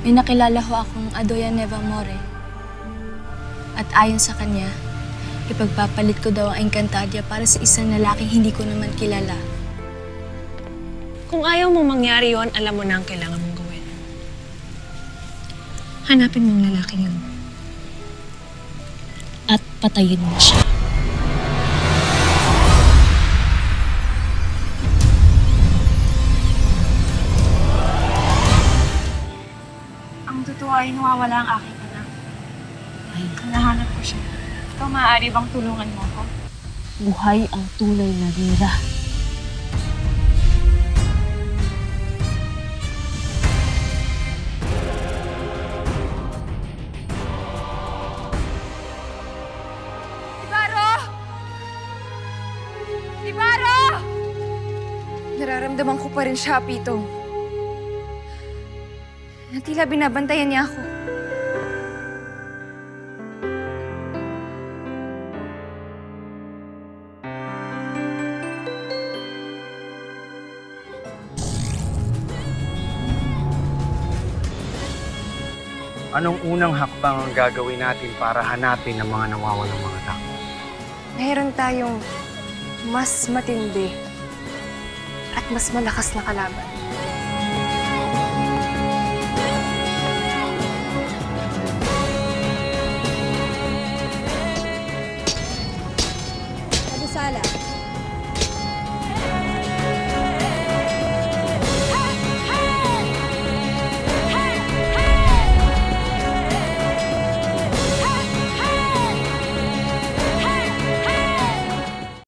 May nakilala ho akong Adoya Nevamore. At ayon sa kanya, ipagpapalit ko daw ang Encantadia para sa isang lalaking hindi ko naman kilala. Kung ayaw mong mangyari yon, alam mo na ang kailangan mong gawin. Hanapin mo ang lalaking yun. At patayin mo siya. Ang totoo ay nawawala ang aking anak. Hinahanap ko siya. Ikaw, maaari bang tulungan mo ako? Buhay ang tunay na Rira. Nararamdaman ko pa rin siya, Pitong. Na tila binabantayan niya ako. Anong unang hakbang ang gagawin natin para hanapin ang mga nawawalang mga tao? Mayroon tayong mas matindi at mas malakas na kalaban. Kabusala.